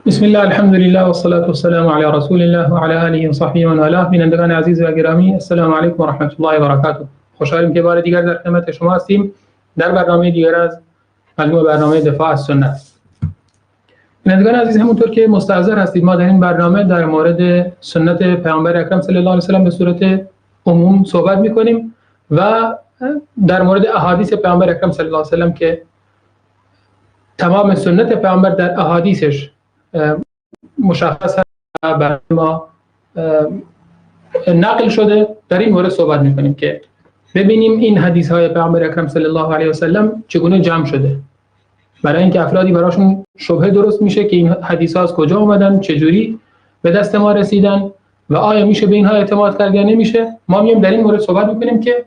بسم الله، الحمد لله و الصلاة والسلام علی رسول الله و علی آله و صحبه و من والاه. بینندگان عزیز و گرامی، السلام علیکم و رحمت الله و برکاته. خوشحالیم که بار دیگر در خدمت شما هستیم در برنامه دیگر از مجموعه برنامه دفاع از سنت. بینندگان عزیز، همونطور که مستحضر هستید، ما در این برنامه در مورد سنت پیامبر اکرم صلی الله علیه و سلم به صورت عموم صحبت می‌کنیم و در مورد احادیث پیامبر اکرم صلی الله علیه و سلم که تمام سنت پیامبر در احادیثش مشخص بر ما نقل شده، در این مورد صحبت میکنیم که ببینیم این حدیث های پیامبر اکرم صلی الله علیه و سلم چگونه جمع شده، برای اینکه افرادی براشون شبهه درست میشه که این حدیث ها از کجا اومدن، چجوری به دست ما رسیدن و آیا میشه به اینها اعتماد کرد یا نمیشه. ما میایم در این مورد صحبت میکنیم که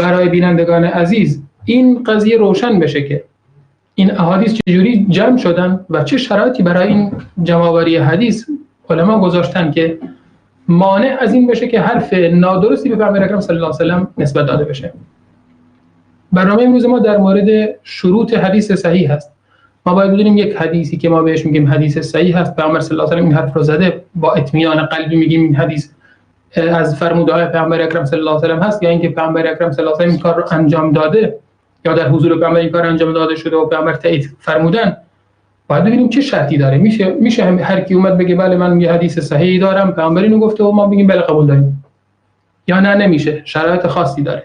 برای بینندگان عزیز این قضیه روشن بشه که این احادیث چجوری جمع شدن و چه شرایطی برای این جمع‌آوری حدیث علما گذاشتن که مانع از این بشه که حرف نادرستی به پیامبر اکرم صلی الله علیه و سلم نسبت داده بشه. برنامه امروز ما در مورد شروط حدیث صحیح هست. ما باید بدونیم یک حدیثی که ما بهش میگیم حدیث صحیح هست، پیامبر صلی الله علیه و سلم این حرف رو زده، با اطمینان قلبی میگیم این حدیث از فرمودهای پیامبر اکرم صلی الله علیه و سلم هست، یا اینکه پیامبر اکرم صلی الله علیه و سلم این کار رو انجام داده یا در حضور پیامبر این کار انجام داده شده و پیامبر تایید فرمودن. باید ببینیم چه شرطی داره. میشه هر کی اومد بگه بله من یه حدیث صحیحی دارم، پیامبر اینو گفته و ما بگیم بله قبول داریم، یا نه نمیشه، شرایط خاصی داره.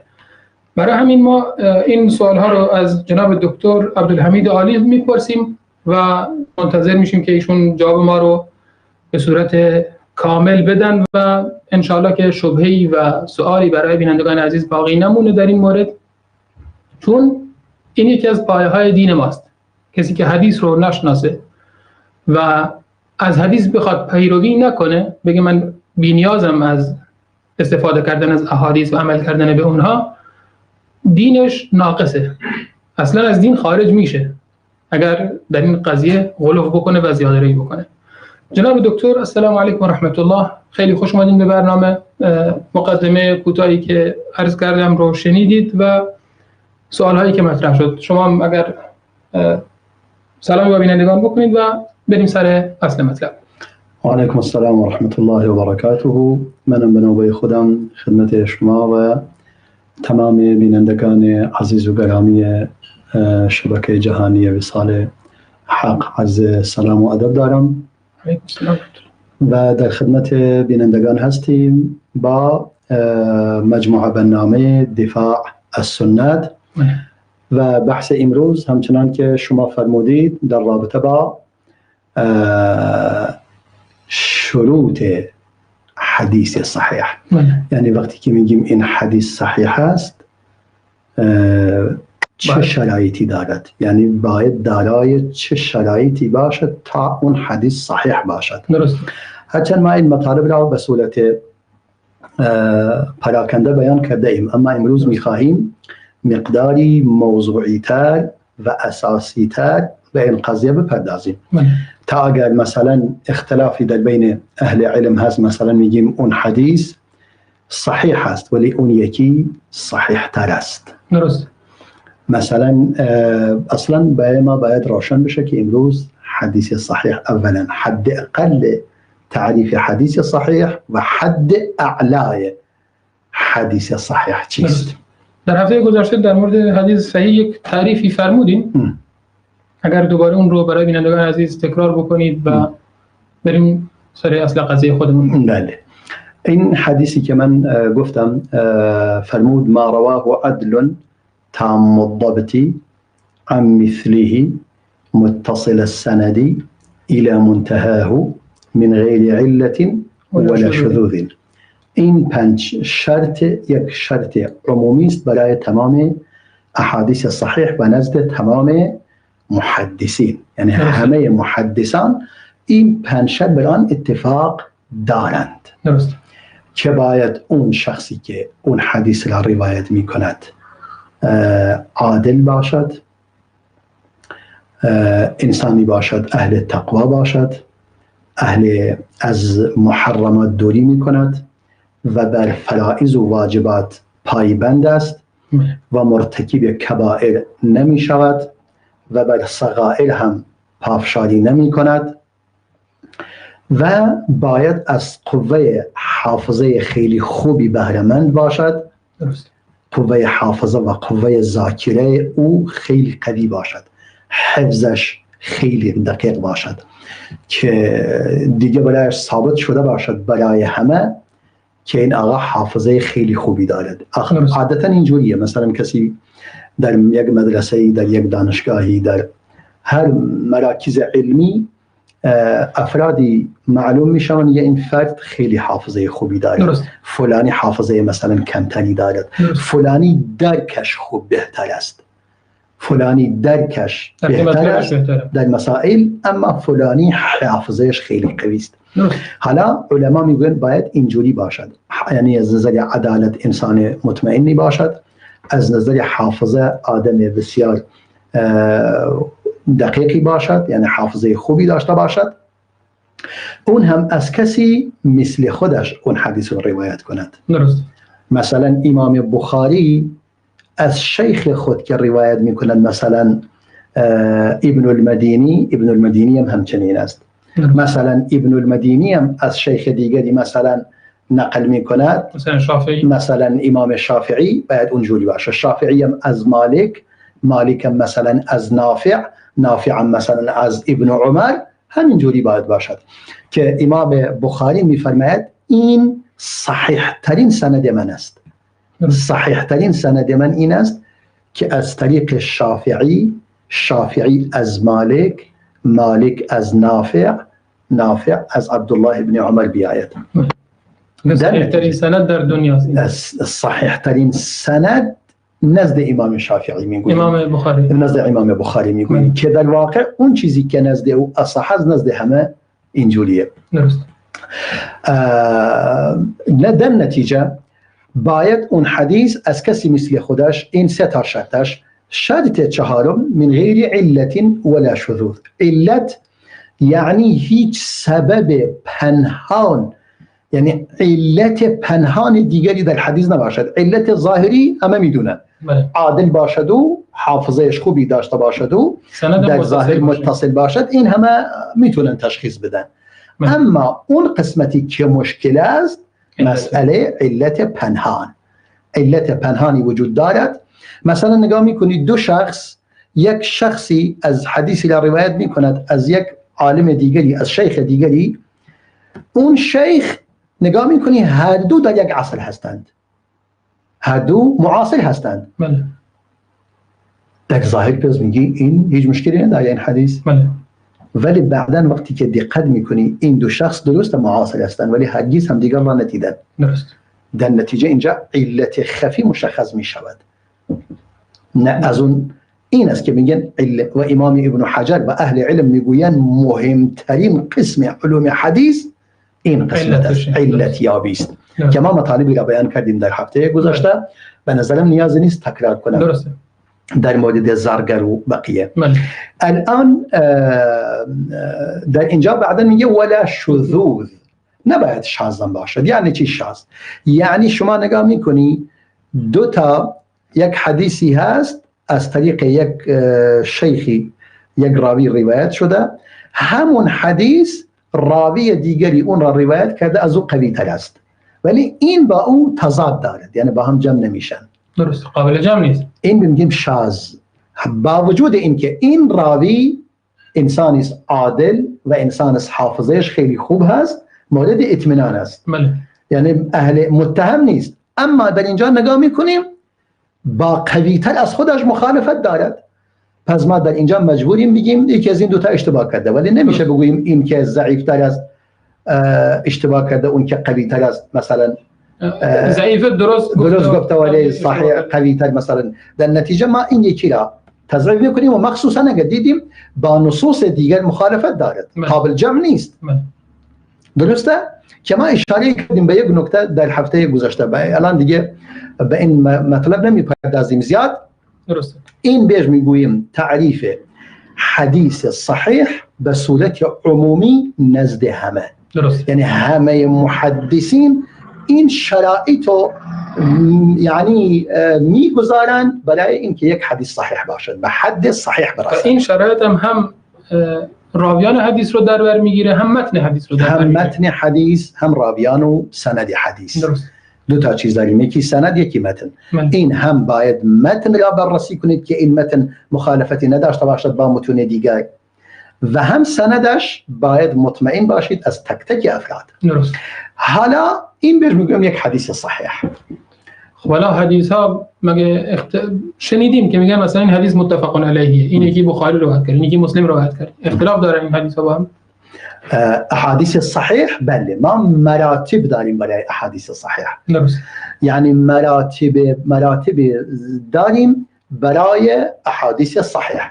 برای همین ما این سوال ها رو از جناب دکتر عبدالحمید عالی میپرسیم و منتظر میشیم که ایشون جواب ما رو به صورت کامل بدن و انشاءالله که شبهه‌ای و سوالی برای بینندگان عزیز باقی نمونه در این مورد، چون این یکی از پایه‌های دین ماست. کسی که حدیث رو نشناسه و از حدیث بخواد پیروی نکنه، بگه من بی‌نیازم از استفاده کردن از احادیث و عمل کردن به اونها، دینش ناقصه، اصلا از دین خارج میشه اگر در این قضیه غلو بکنه و زیاده‌روی بکنه. جناب دکتر السلام علیکم و رحمت الله، خیلی خوش اومدین به برنامه. مقدمه کوتاهی که عرض کردم رو شنیدید و سوال هایی که مطرح شد. شما اگر سلامی با بینندگان بکنید و بریم سر اصل مطلب. علیکم السلام و رحمت الله و برکاته. منم به نوبه خودم خدمت شما و تمام بینندگان عزیز و گرامی شبکه جهانی وصال حق عرض سلام و ادب دارم و در خدمت بینندگان هستیم با مجموعه برنامه دفاع از سنت و بحث امروز همچنان که شما فرمودید در رابطه با شروط حدیث صحیح. یعنی وقتی که میگیم این حدیث صحیح است چه شرایطی دارد، یعنی باید دارای چه شرایطی باشد تا اون حدیث صحیح باشد. درست. هرچند ما این مطالب را به صورت پراکنده بیان کرده ایم، اما امروز میخواهیم مقداری موضوعی تر و اساسی تر به این قضیه بپردازیم تا اگر مثلا اختلافی در بین اهل علم هست، مثلا میگیم اون حدیث صحیح است ولی اون یکی صحیح تر است. درست. مثلا اصلا برای ما باید روشن بشه که امروز حدیث صحیح اولا حد اقل تعریف حدیث صحیح و حد اعلای حدیث صحیح چیست. در هفته گذشته در مورد حدیث صحیح یک تعریفی فرمودین. اگر دوباره اون رو برای بینندگان عزیز تکرار بکنید و بریم سر اصل قضیه خودمون. بله، این حدیثی که من گفتم فرمود ما رواه عدل تام الضبط عن مثله متصل السند الى منتهاه من غیر علة ولا شذوذ. این 5 شرط یک شرط عمومی است برای تمام احادیث صحیح و نزد تمام محدثین، یعنی همه محدثان این 5 شرط بر آن اتفاق دارند. درست. که باید اون شخصی که اون حدیث را روایت می کند عادل باشد، انسانی باشد اهل تقوا باشد، اهل از محرمات دوری می کند و بر فرائض و واجبات پایبند است و مرتکب کبائر نمی شود و بر صغائر هم پافشاری نمی کند و باید از قوه حافظه خیلی خوبی بهره‌مند باشد. درست. قوه حافظه و قوه ذاکره او خیلی قوی باشد، حفظش خیلی دقیق باشد که دیگه برایش ثابت شده باشد برای همه که این آقا حافظه خیلی خوبی دارد. عادتا اینجوریه، مثلا کسی در یک مدرسه، در یک دانشگاهی، در هر مراکز علمی افرادی معلوم میشن یه این فرد خیلی حافظه خوبی دارد، فلانی حافظه مثلا کمتری دارد، فلانی درکش خوب بهتر است، فلانی درکش بهتر است در مسائل، اما فلانی حافظهش خیلی قوی است. حالا علما میگن باید اینجوری باشد، یعنی از نظر عدالت انسان مطمئنی باشد، از نظر حافظه آدم بسیار دقیقی باشد، یعنی حافظه خوبی داشته باشد، اون هم از کسی مثل خودش اون حدیث رو روایت کند. درست. مثلا امام بخاری از شیخ خود که روایت میکنند، مثلا ابن المدینی هم همچنین است. مثلا ابن المدینی هم از شیخ دیگری مثلا نقل میکند، مثلا شافعی، مثلا امام شافعی باید اونجوری باشه، شافعی هم از مالک هم مثلا از نافع هم مثلا از ابن عمر، همینجوری باید باشد که امام بخاری میفرماید این صحیح ترین سند من است. صحیح ترین سند من این است که از طریق شافعی از مالک از نافع از عبدالله ابن عمر بیاید. صحیح ترین سند در دنیا است. صحیح ترین سند نزد امام شافعی میگوییم، امام بخاری، نزد امام بخاری میگوییم که در واقع اون چیزی که نزد او اصح از نزد همه اینجوریه. درست. در نتیجه باید اون حدیث از کسی مثل خودش، این سه تا شرطش. شرط چهارم من غیر علت ولا شذوذ. علت یعنی هیچ سبب پنهان، یعنی علت پنهان دیگری در حدیث نباشد. علت ظاهری همه میدونن، عادل باشد و حافظهش خوبی داشته باشد و در ظاهر متصل باشد، این همه میتونن تشخیص بدن. اما اون قسمتی که مشکل است مسئله علت پنهان. علت پنهانی وجود دارد. مثلا نگاه میکنید دو شخص، یک شخصی از حدیثی را روایت میکند از یک عالم دیگری، از شیخ دیگری، اون شیخ نگاه میکنی هر دو در یک عصر هستند، هر دو معاصر هستند. در ظاهر پس میگی این هیچ مشکلی نداره این حدیث، ولی بعداً وقتی که دقت میکنی این دو شخص درست معاصر هستند ولی هرگز هم دیگر را ندیدن. درست. در نتیجه اینجا علت خفی مشخص میشود. نه از اون این است که میگن و امام ابن حجر و اهل علم میگوین مهمترین قسم علوم حدیث این قسمت است، علت یابی است که ما مطالبی را بیان کردیم در هفته گذشته، به نظرم نیاز نیست تکرار کنم. درسته. در مورد زرگر و بقیه. الان در اینجا بعدا میگه ولا شذوذ، نباید شاذ باشد. یعنی چی شاذ؟ یعنی شما نگاه میکنی دو تا یک حدیثی هست از طریق یک شیخی، یک راوی روایت شده، همون حدیث راوی دیگری اون را روایت کرده از او قوی تر است، ولی این با او تضاد دارد، یعنی با هم جمع نمیشن. درست، قابل جمع نیست. این میگیم شاذ، با وجود اینکه این راوی انسانی است عادل و انسان است حافظهش خیلی خوب هست، مورد اطمینان است، یعنی اهل متهم نیست، اما در اینجا نگاه میکنیم با قوی تر از خودش مخالفت دارد. پس ما در اینجا مجبوریم بگیم یکی از این دوتا اشتباه کرده، ولی نمیشه بگوییم این که ضعیف تر از اشتباه کرده اون که قوی تر است، مثلا ضعیف درست گفته ولی صحیح قوی تر. مثلا در نتیجه ما این یکی را تضعیف میکنیم و مخصوصا اگر دیدیم با نصوص دیگر مخالفت دارد، قابل جمع نیست. درسته که ما اشاره کردیم به یک نکته در هفته گذشته، الان دیگه به این مطلب نمیپردازیم زیاد. درسته. این بیش میگوییم تعریف حدیث صحیح به صورت عمومی نزد همه. درست. یعنی همه محدثین این شرایط رو یعنی میگذارند برای اینکه یک حدیث صحیح باشد، به حد صحیح برسد. این شرایط هم راویان حدیث رو در بر میگیره، هم متن حدیث رو در بر هم میگیره. متن حدیث، هم راویان و سند حدیث. درست. دو تا چیز داریم، یکی سند یکی متن. من. این هم باید متن را بررسی کنید که این متن مخالفتی نداشته باشد با متون دیگر، و هم سندش باید مطمئن باشید از تک تک افراد. درست. حالا این بهش میگم یک حدیث صحیح. والا حدیث ها مگه شنیدیم که میگن مثلا این حدیث متفق علیه، این یکی بخاری روایت کرد، این یکی مسلم روایت کرد، اختلاف دارن این حدیث ها با هم؟ احادیث صحیح بله، ما مراتب داریم برای احادیث صحیح. درست. یعنی مراتب داریم برای احادیث صحیح،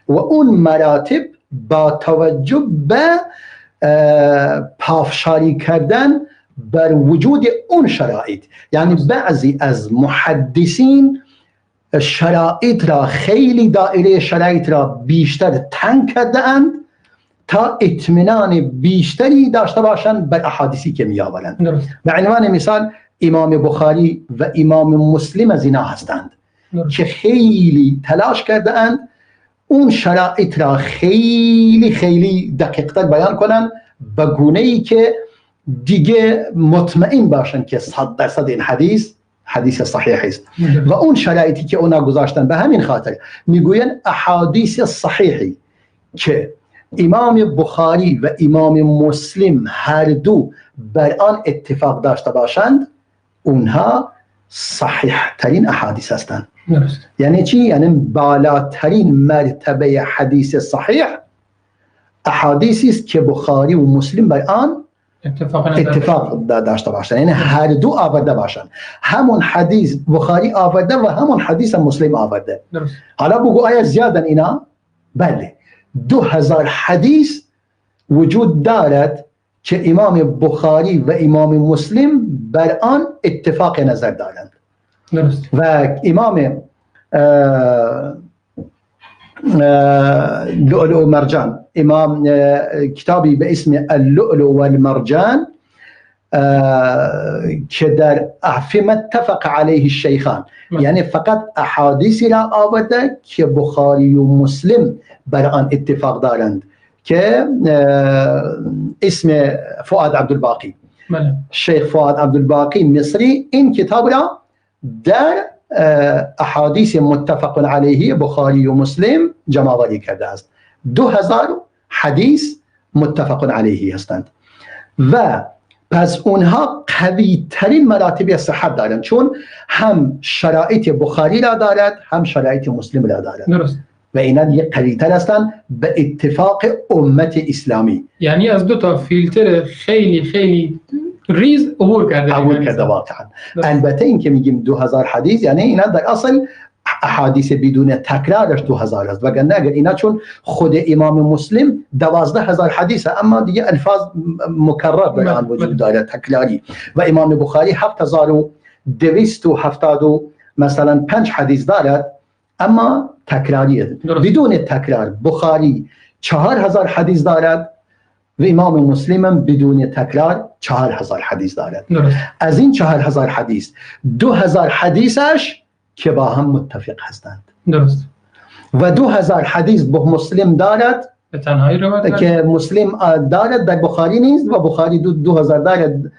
و اون مراتب با توجه به پافشاری کردن بر وجود اون شرایط. یعنی بعضی از محدثین شرایط را، خیلی دائره شرایط را بیشتر تنگ کرده‌اند تا اطمینان بیشتری داشته باشند بر احادیثی که می آورند. به عنوان مثال امام بخاری و امام مسلم از اینا هستند که خیلی تلاش کرده‌اند اون شرایط را خیلی دقیق‌تر بیان کنند، به گونه‌ای که دیگه مطمئن باشن که 100% این حدیث صحیح است. و اون شرایطی که اونا گذاشتن، به همین خاطر میگوین احادیث صحیحی که امام بخاری و امام مسلم هر دو بر آن اتفاق داشته باشند، اونها صحیح ترین احادیث هستند. یعنی چی؟ یعنی بالاترین مرتبه حدیث صحیح احادیثی است که بخاری و مسلم بر آن اتفاق داشته باشند، یعنی هر دو آورده باشند. همون حدیث بخاری آورده و همون حدیث مسلم آورده. حالا بگو آیا زیادن اینا؟ بله، 2000 حدیث وجود دارد که امام بخاری و امام مسلم بر آن اتفاق نظر دارند. و امام لؤلؤ و مرجان، امام کتابی به اسم اللؤلؤ و المرجان که در فيما اتفق علیه الشیخان، یعنی فقط احادیثی را آورده که بخاری و مسلم بر آن اتفاق دارند، که اسم فؤاد عبدالباقی، شیخ فؤاد عبدالباقی مصری، این کتاب را در احادیث متفق علیه بخاری و مسلم جمع آوری کرده است. 2000 حدیث متفق علیه هستند و پس اونها قوی ترین مراتب صحت دارند، چون هم شرایط بخاری را دارد، هم شرایط مسلم را دارد. درست. و اینا دیگه قوی تر هستند به اتفاق امت اسلامی. یعنی از دو تا فیلتر خیلی ریز عبور کرده واقعا. البته این که میگیم 2000 حدیث، یعنی اینا در اصل احادیث بدون تکرارش 2000 است، وگرنه اگر اینا چون خود امام مسلم 12000 حدیث، اما دیگه الفاظ مکرر در آن وجود دارد تکراری، و امام بخاری 7270 مثلا 5 حدیث دارد اما تکراری بدون تکرار. بخاری 4000 حدیث دارد و امام مسلم بدون تکرار 4000 حدیث دارد. از این 4000 حدیث 2000 حدیثش که با هم متفق هستند. درست. و 2000 حدیث به مسلم دارد به تنهایی روایت که مسلم دارد، در بخاری نیست، و بخاری 2000 دارد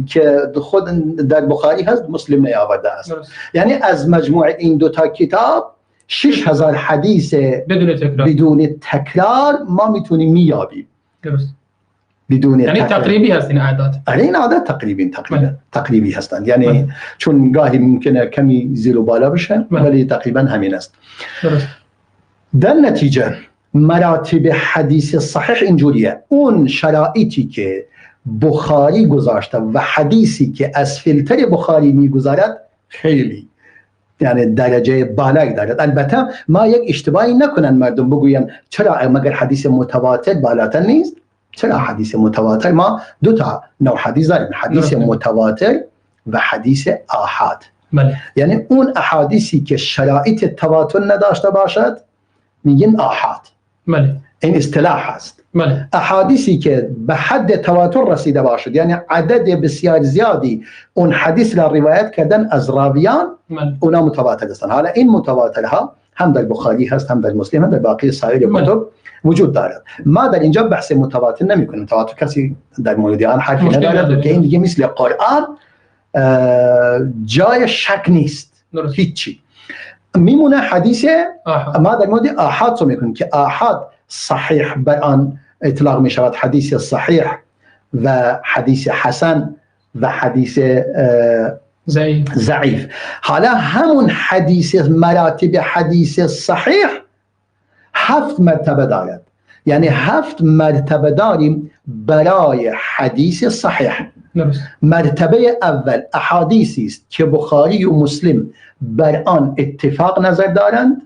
که خود در بخاری هست، مسلم نیاورده است. یعنی از مجموع این دو تا کتاب 6000 حدیث بدون تکرار ما میتونیم میابیم. درست. بدون یعنی تقریبی هست این اعداد. این اعداد تقریبی هستند، یعنی چون گاهی ممکنه کمی زیر و بالا بشه، ولی تقریبا همین است. درست. در نتیجه مراتب حدیث صحیح اینجوریه، اون شرایطی که بخاری گذاشته و حدیثی که از فیلتر بخاری میگذارد خیلی یعنی درجه بالایی دارد. البته ما یک اشتباهی نکنن مردم بگوین چرا مگر حدیث متواتر بالاتر نیست؟ چرا حدیث متواتر؟ ما دو تا نوع حدیث داریم، حدیث متواتر و حدیث آحاد. یعنی اون احادیثی که شرایط تواتر نداشته باشد میگن آحاد. این اصطلاح هست. احادیثی که به حد تواتر رسیده باشد، یعنی عدد بسیار زیادی اون حدیث را روایت کردن از راویان، اونا متواتر هستند. حالا این متواترها هم در بخاری هست، هم در مسلم، هم در باقی سایر کتب وجود دارد. ما در اینجا بحث متواتر نمی کنیم، متواتر کسی در مورد آن حرفی ندارد که این دیگه مثل قرآن جای شک نیست، هیچی. میمونه حدیث ما در مورد آحاد رو میکنیم که آحاد صحیح بر آن اطلاق می شود، حدیث صحیح و حدیث حسن و حدیث ضعیف. حالا همون حدیث مراتب حدیث صحیح 7 مرتبه دارد، یعنی 7 مرتبه داریم برای حدیث صحیح. مرتبه اول احادیثی است که بخاری و مسلم بر آن اتفاق نظر دارند.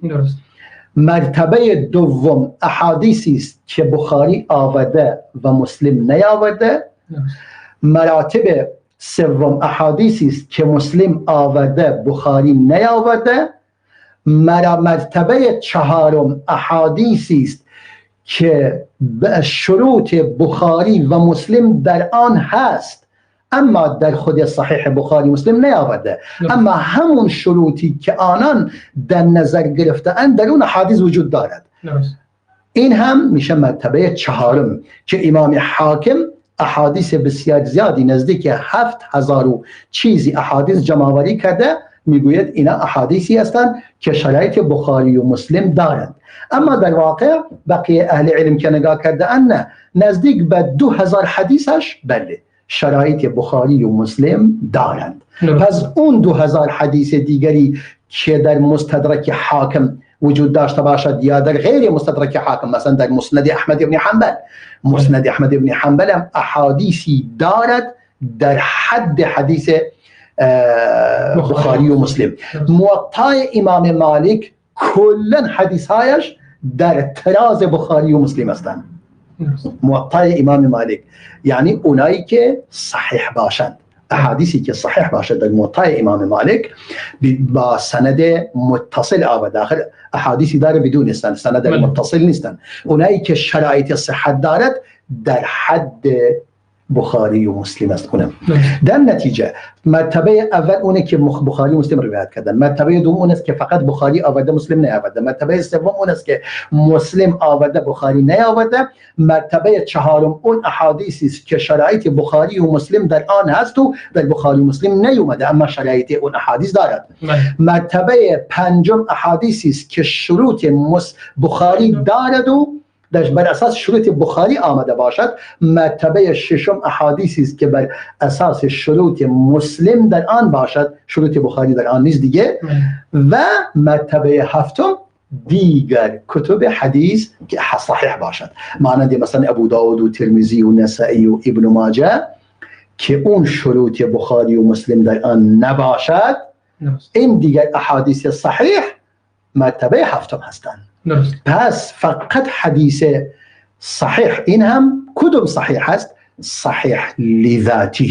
مرتبه دوم احادیثی است که بخاری آورده و مسلم نیاورده. مراتب سوم احادیثی است که مسلم آورده بخاری نیاورده. مرتبه چهارم احادیثی است که شروط بخاری و مسلم در آن هست اما در خود صحیح بخاری مسلم نیاورده، اما همون شروطی که آنان در نظر گرفته‌اند در اون حدیث وجود دارد. این هم میشه مرتبه چهارم که امام حاکم احادیث بسیار زیادی نزدیک 7000 و چیزی احادیث جمع‌آوری کرده، میگوید اینا احادیثی هستند که شرایط بخاری و مسلم دارند. اما در واقع بقیه اهل علم که نگاه کرده اند نه، نزدیک به 2000 حدیثش بله شرایط بخاری و مسلم دارند. پس اون 2000 حدیث دیگری که در مستدرک حاکم وجود داشته باشد یا در غیر مستدرک حاکم، مثلا در مسند احمد بن حنبل، مسند احمد بن حنبل هم احادیثی دارد در حد حدیث بخاری و مسلم. موطأ امام مالک کلا حدیثهایش در طراز بخاری و مسلم هستند. موطأ امام مالک یعنی اونایی که صحیح باشند، احادیثی که صحیح باشد در موطأ امام مالک با سند متصل آورده. آخر احادیثی داره بدون سند متصل نیستن. اونایی که شرایط صحت دارد در حد بخاری و مسلم است. اونم در نتیجه مرتبه اول اونه که بخاری و مسلم روایت کردن، مرتبه دوم اون است که فقط بخاری آورده مسلم نیاورده، مرتبه سوم اون است که مسلم آورده بخاری نیاورده، مرتبه چهارم اون احادیثی است که شرایط بخاری و مسلم در آن هست و در بخاری و مسلم نیومده اما شرایط اون احادیث دارد. مرتبه پنجم احادیثی است که شروط بخاری دارد و بر اساس شروط بخاری آمده باشد. مرتبه ششم احادیثی است که بر اساس شروط مسلم در آن باشد، شروط بخاری در آن نیست دیگه. و مرتبه هفتم دیگر کتب حدیث که صحیح باشد، مانند مثلا ابو داود و ترمذی و نسائی و ابن ماجه که اون شروط بخاری و مسلم در آن نباشد. این دیگر احادیث صحیح مرتبه هفتم هستند. پس فقط حدیث صحیح، این هم کدوم صحیح هست؟ صحیح لذاته،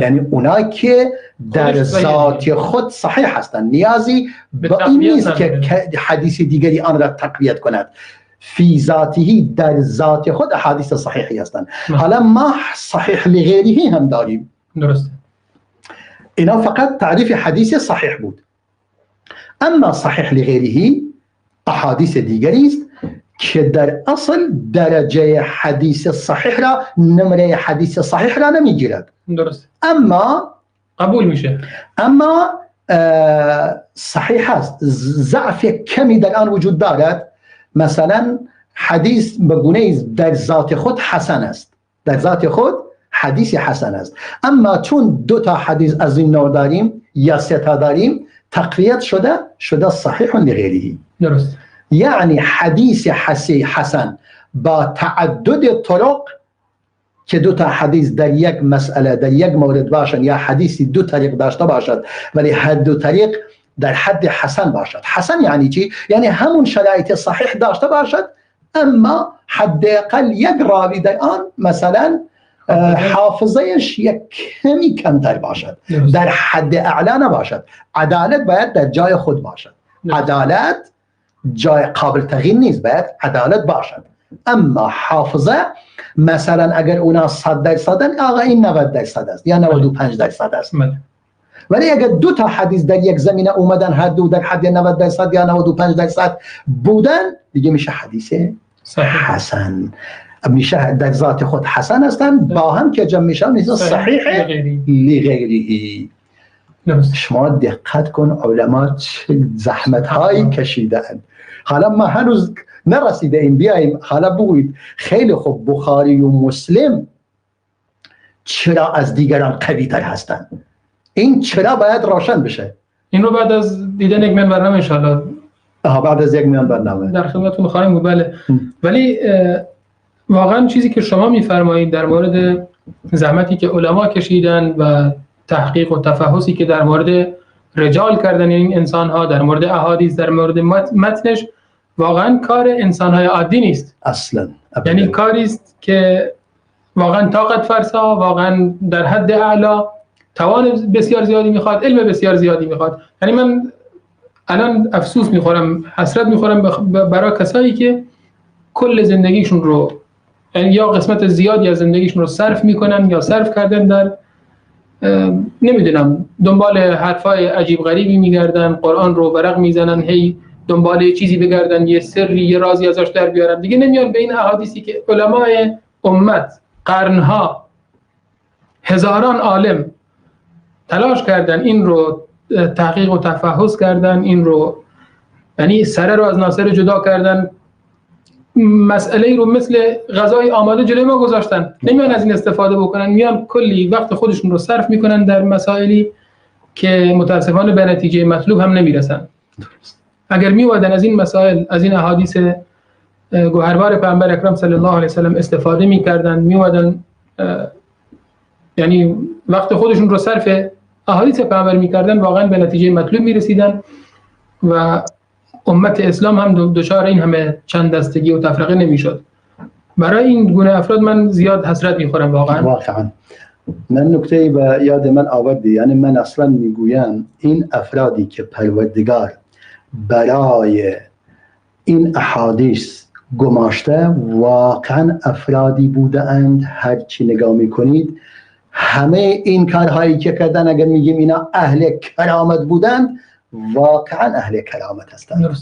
یعنی اونایی که در ذات خود صحیح هستند، نیازی به این نیست که حدیث دیگری آن را تقویت کند. فی ذاته در ذات خود حدیث صحیحی هستند. حالا ما صحیح لغیره هم داریم. درسته. اینا فقط تعریف حدیث صحیح بود. اما صحیح لغیره احادیث دیگری است که در اصل درجه حدیث صحیح را، نمره حدیث صحیح را نمیگیرد. درست. اما قبول میشه، اما صحیح است. ضعف کمی در آن وجود دارد. مثلا حدیث به گونه‌ای در ذات خود حسن است، در ذات خود حدیث حسن است، اما چون 2 تا حدیث از این نوع داریم یا 3 تا داریم تقویت شده صحیح لغیره. درست. یعنی حدیث حسن با تعدد طرق که 2 تا حدیث در یک مسئله در یک مورد باشند یا حدیثی 2 طریق داشته باشد ولی هر 2 طریق در حد حسن باشد. حسن یعنی چی؟ یعنی همون شرایط صحیح داشته باشد اما حداقل یک راوی در آن مثلا حافظهش یک کمی کمتر باشد، در حد اعلا نباشد. عدالت باید در جای خود باشد. عدالت جای قابل تغییر نیست، باید عدالت باشد. اما حافظه مثلا اگر اونا 100% آقا این 90% است یا 95% است، ولی اگر 2 تا حدیث در یک زمینه اومدن هر دو در حد 90% یا 95% بودن دیگه میشه حدیث صحیح. حسن میشه در ذات خود حسن هستند، با هم که جمع میشن میشه صحیح لغیره. شما دقت کن علما چه زحمت هایی کشیدند. حالا ما هنوز نرسیده این، بیاییم حالا بگویید خیلی خوب بخاری و مسلم چرا از دیگران قوی تر هستند؟ این چرا باید روشن بشه. این رو بعد از دیدن یک من برنامه انشاءالله بعد از یک میان برنامه در خدمتتون خواهیم بود. بله. ولی واقعا چیزی که شما میفرمایید در مورد زحمتی که علما کشیدن و تحقیق و تفحصی که در مورد رجال کردن این انسان ها، در مورد احادیث، در مورد متنش، واقعا کار انسان های عادی نیست اصلا. یعنی کاری است که واقعا طاقت فرسا، واقعا در حد اعلا، توان بسیار زیادی میخواد، علم بسیار زیادی میخواد. یعنی من الان افسوس میخورم، حسرت میخورم برای کسایی که کل زندگیشون رو، یعنی یا قسمت زیادی از زندگیشون رو صرف میکنن یا صرف کردن در نمیدونم دنبال حرفای عجیب غریبی میگردن، قرآن رو ورق میزنن، هی دنبال چیزی بگردن، یه سری یه رازی ازش در بیارن، دیگه نمیان به این احادیثی که علمای امت قرنها، هزاران عالم تلاش کردن این رو تحقیق و تفحص کردن، این رو یعنی سره رو از ناصر جدا کردن، مسئله رو مثل غذای آماده جلوی ما گذاشتن، نمیان از این استفاده بکنن، میان کلی وقت خودشون رو صرف میکنن در مسائلی که متاسفانه به نتیجه مطلوب هم نمیرسن. اگر میوادن از این مسائل، از این احادیث گوهربار پیامبر اکرم صلی الله علیه و سلم استفاده میکردن، میوادن یعنی وقت خودشون رو صرف احادیث پیامبر میکردن، واقعا به نتیجه مطلوب میرسیدن و امت اسلام هم دچار این همه چند دستگی و تفرقه نمیشد. برای این گونه افراد من زیاد حسرت میخورم واقعا. من نکته به یاد من آوردی، یعنی من اصلا میگویم این افرادی که پروردگار برای این احادیث گماشته واقعا افرادی بوده اند، هرچی نگاه میکنید همه این کارهایی که کردن اگر میگیم اینا اهل کرامت بودند، واقعا اهل کرامت هستند.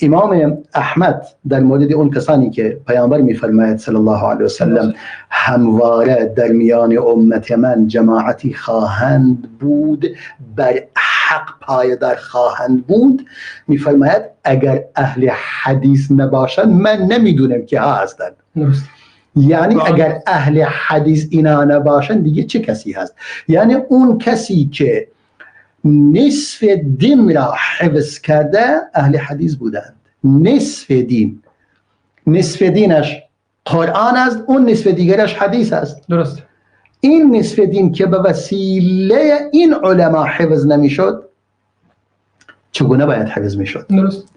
امام احمد در مورد اون کسانی که پیامبر میفرماید صلی الله علیه و سلم همواره در میان امت من جماعتی خواهند بود، بر حق پایدار خواهند بود، میفرماید اگر اهل حدیث نباشند من نمیدونم که ها هستند. یعنی اگر اهل حدیث اینا نباشند دیگه چه کسی هست؟ یعنی اون کسی که نصف دین را حفظ کرده اهل حدیث بودند. نصف دین، نصف دینش قرآن است، اون نصف دیگرش حدیث است. درست. این نصف دین که به وسیله این علما حفظ نمیشد، چگونه باید حفظ میشد؟ درست.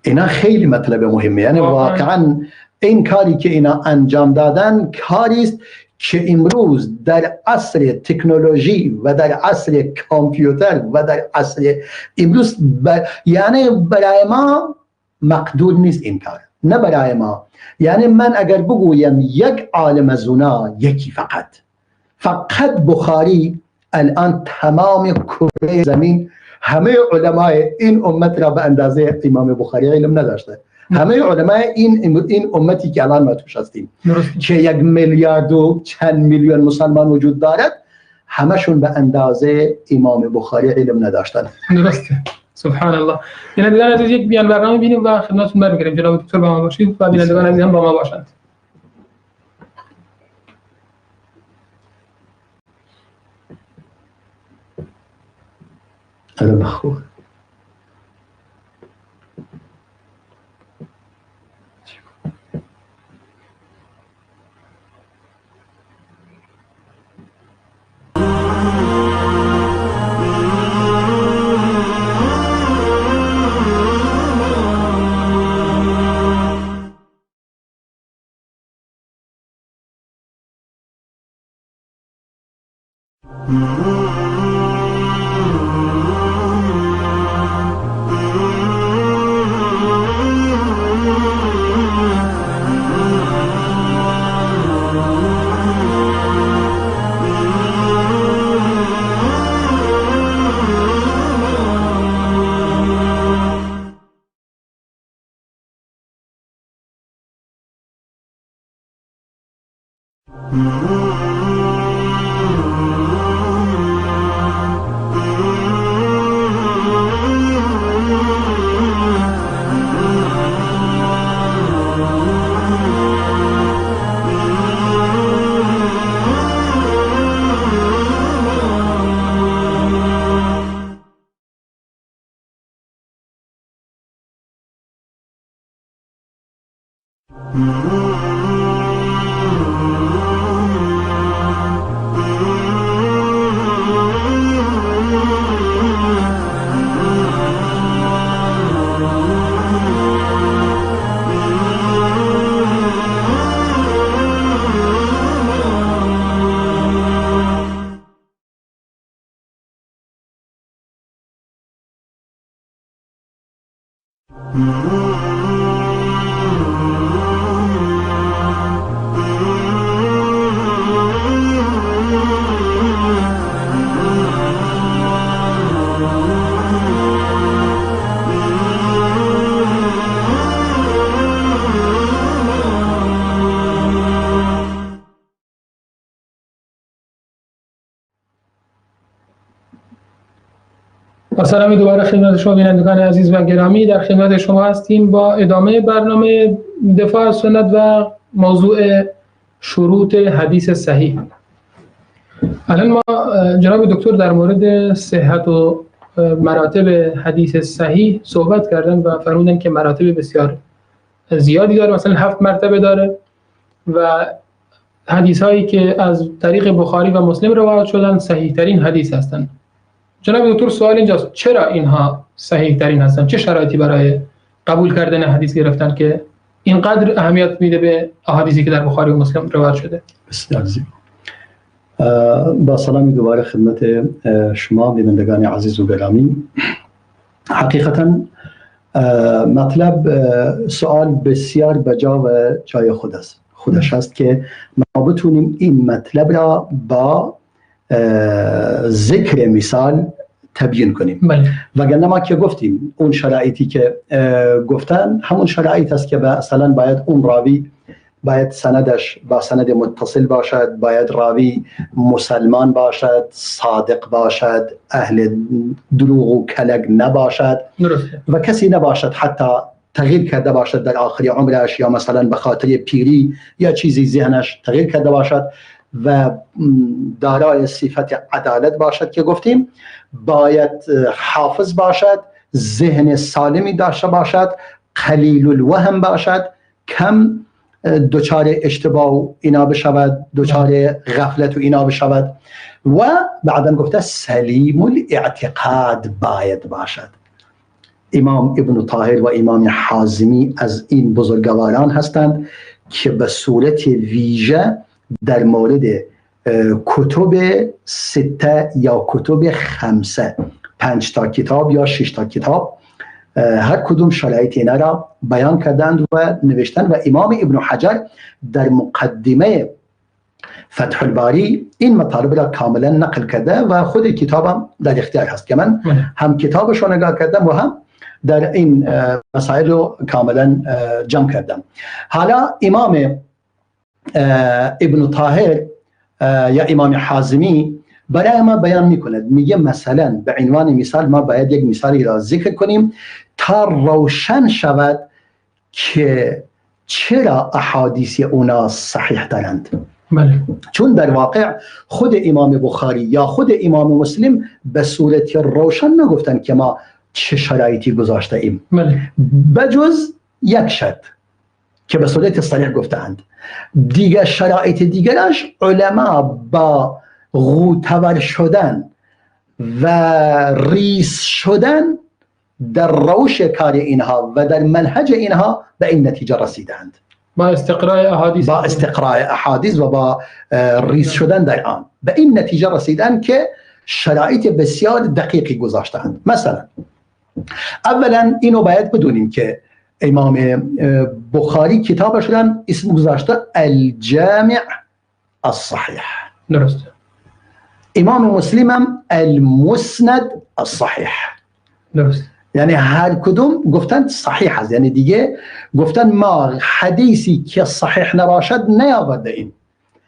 اینا خیلی مطلب مهمه. یعنی واقعا این کاری که اینا انجام دادن کاری است که امروز در عصر تکنولوژی و در عصر کامپیوتر و در عصر امروز یعنی برای ما مقدور نیست این کار، نه برای ما. یعنی من اگر بگویم یک عالم از اونا یکی فقط بخاری، الان تمام کره زمین همه علمای این امت را به اندازه امام بخاری علم نداشته. همه علمای این امتی که الان ما توش هستیم که 1 میلیارد و چند میلیون مسلمان وجود دارد، همشون به اندازه امام بخاری علم نداشتن. درسته. سبحان الله. بینندگان عزیز یک بیان برنامه بینیم و خدمتتون برمیگردیم. جناب دکتر با ما باشید و بینندگان عزیز هم با ما باشند. خوب. با سلامی دوباره خدمت شما بینندگان عزیز و گرامی، در خدمت شما هستیم با ادامه برنامه دفاع از سنت و موضوع شروط حدیث صحیح. الان ما جناب دکتر در مورد صحت و مراتب حدیث صحیح صحبت کردن و فرمودن که مراتب بسیار زیادی داره، مثلا 7 مرتبه داره و حدیث هایی که از طریق بخاری و مسلم روایت شدن صحیح ترین حدیث هستند. جناب دکتر سوال اینجاست چرا اینها صحیح ترین هستن؟ چه شرایطی برای قبول کردن حدیث گرفتن که اینقدر اهمیت میده به احادیثی که در بخاری و مسلم روایت شده؟ بسیار زیبا. با سلامی دوباره خدمت شما بینندگان عزیز و گرامی. حقیقتا مطلب سوال بسیار بجا و جای خودش است که ما بتونیم این مطلب را با ذکر مثال تبیین کنیم. وگرنه ما که گفتیم اون شرایطی که گفتن همون شرایط است که مثلا باید اون راوی باید سندش با سند متصل باشد، باید راوی مسلمان باشد، صادق باشد، اهل دروغ و کلک نباشد و کسی نباشد حتی تغییر کرده باشد در آخر عمرش یا مثلا به خاطر پیری یا چیزی ذهنش تغییر کرده باشد و دارای صفت عدالت باشد که گفتیم، باید حافظ باشد، ذهن سالمی داشته باشد، قلیل الوهم باشد، کم دچار اشتباه و اینا بشود، دچار غفلت و اینا بشود و بعدا گفته سلیم الاعتقاد باید باشد. امام ابن طاهر و امام حازمی از این بزرگواران هستند که به صورت ویژه در مورد کتب 6 یا کتب 5 تا کتاب یا 6 تا کتاب هر کدوم شرایط اینا را بیان کردند و نوشتن و امام ابن حجر در مقدمه فتح الباری این مطالب را کاملا نقل کرده و خود کتابم در اختیار هست که من هم کتابش رو نگاه کردم و هم در این مسائل رو کاملا جمع کردم. حالا امام ابن طاهر یا امام حازمی برای ما بیان میکند، میگه مثلا به عنوان مثال ما باید یک مثالی را ذکر کنیم تا روشن شود که چرا احادیث اونا صحیح دارند. چون در واقع خود امام بخاری یا خود امام مسلم به صورت روشن نگفتن که ما چه شرایطی گذاشته ایم بجز یک شرط که به صورت صریح گفتند. دیگر شرایط دیگرش علما با غوطور شدن و ریس شدن در روش کار اینها و در منهج اینها به این نتیجه رسیدند، با استقراء احادیث و با ریس شدن در آن به این نتیجه رسیدند که شرایط بسیار دقیقی گذاشتند. مثلا اولا اینو باید بدونیم که امام بخاری کتابش رو اسم گذاشته الجامع الصحیح، درسته. امام مسلم هم المسند الصحیح، درست. یعنی هر کدوم گفتن صحیح است، یعنی دیگه گفتن ما حدیثی که صحیح نباشد نیاورده ایم.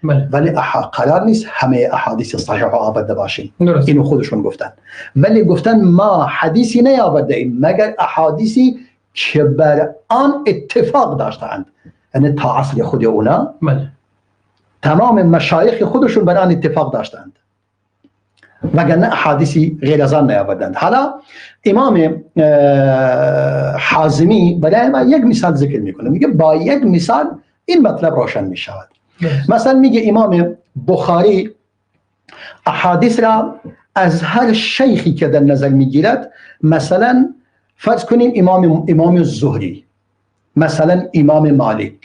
ولی قرار نیست همه احادیث صحیح آورده باشیم. درست. اینو خودشون گفتن، ولی گفتن ما حدیثی نیاورده ایم مگر احادیثی که بر آن اتفاق داشتند، یعنی تا عصر خود اونا تمام مشایخ خودشون بر آن اتفاق داشتند، وگرنه احادیثی غیر از آن نیاوردند. حالا امام حازمی برای ما یک مثال ذکر میکنه، میگه با یک مثال این مطلب روشن میشود. مثلا میگه امام بخاری احادیث را از هر شیخی که در نظر میگیرد، مثلا فرض کنیم امام زهری، مثلا امام مالک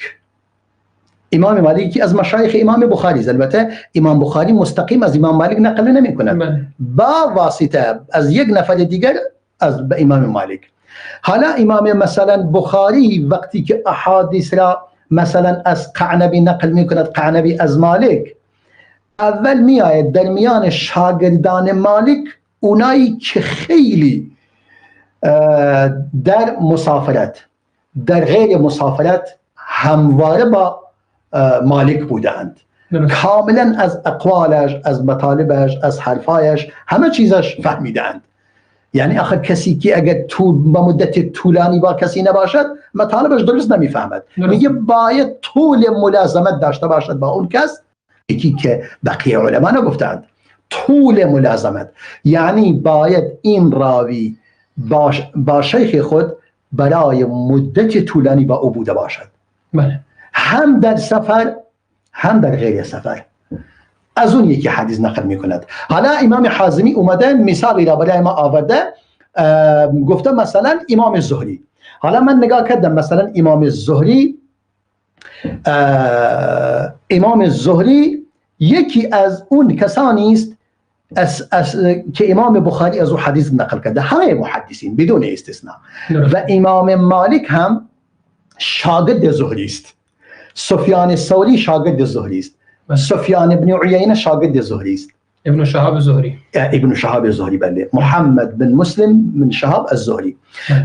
که از مشایخ امام بخاری است. البته امام بخاری مستقیم از امام مالک نقل نمی کند، با واسطه از یک نفر دیگر از امام مالک. حالا امام مثلا بخاری وقتی که احادیث را مثلا از قعنبی نقل می کند، قعنبی از مالک، اول می آید در میان شاگردان مالک اونایی که خیلی در مسافرت، در غیر مسافرت همواره با مالک بودند، کاملا از اقوالش، از مطالبش، از حرفایش، همه چیزش فهمیدند. یعنی آخر کسی که اگر با مدت طولانی با کسی نباشد مطالبش درست نمیفهمد. میگه باید طول ملازمت داشته باشد با اون کس. یکی که بقیه علما نگفتند طول ملازمت، یعنی باید این راوی با شیخ خود برای مدت طولانی با او بوده باشد، هم در سفر هم در غیر سفر. از اون یکی حدیث نقل می کند. حالا امام حازمی اومده مثالی را برای ما آورده، گفته مثلا امام زهری. حالا من نگاه کردم مثلا امام زهری یکی از اون کسانی است که امام بخاری از او حدیث نقل کرده، همه محدثین بدون استثناء. و امام مالک هم شاگرد زهری است، سفیان الثوری شاگرد زهری است، سفیان ابن عیینه شاگرد زهری است، ابن شهاب زهری بله، محمد بن مسلم بن شهاب الزهری.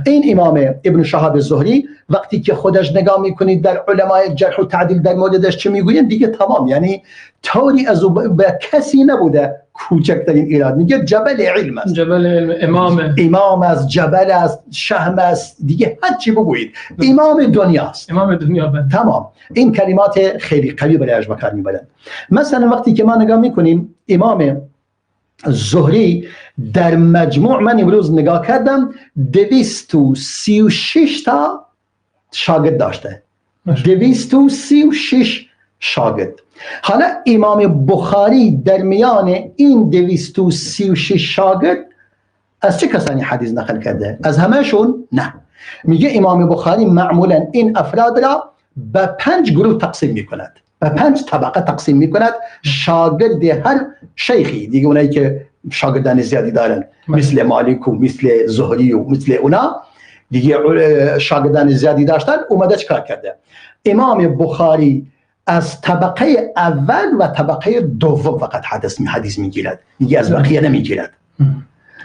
این امام ابن شهاب الزهری وقتی که خودش نگاه میکنید در علمای جرح و تعدیل در موردش چه میگوین دیگه تمام، یعنی طوری از به کسی نبوده کوچکترین ایراد. میگه جبل علم است، جبل علم، امام است، جبل است، شهم است، دیگه هر چی بگویید امام دنیاست، امام دنیا تمام. این کلمات خیلی قوی برای اجماع کار میبرند. مثلا وقتی که ما نگاه میکنیم امام زهری در مجموع، من امروز نگاه کردم 236 تا شاگرد داشته، 236 شاگرد. حالا امام بخاری در میان این 236 شاگرد از چه کسانی حدیث نقل کرده؟ از همهشون؟ نه. میگه امام بخاری معمولا این افراد را به 5 گروه تقسیم میکند، به 5 طبقه تقسیم میکند. شاگرد هر شیخی دیگه، اونایی که شاگردان زیادی دارن مثل مالک و مثل زهری و مثل اونا دیگه شاگردان زیادی داشتن، اومده چکار کرده؟ امام بخاری از طبقه اول و طبقه دوم فقط حدیث میگیرد، دیگه از بقیه نمیگیرد.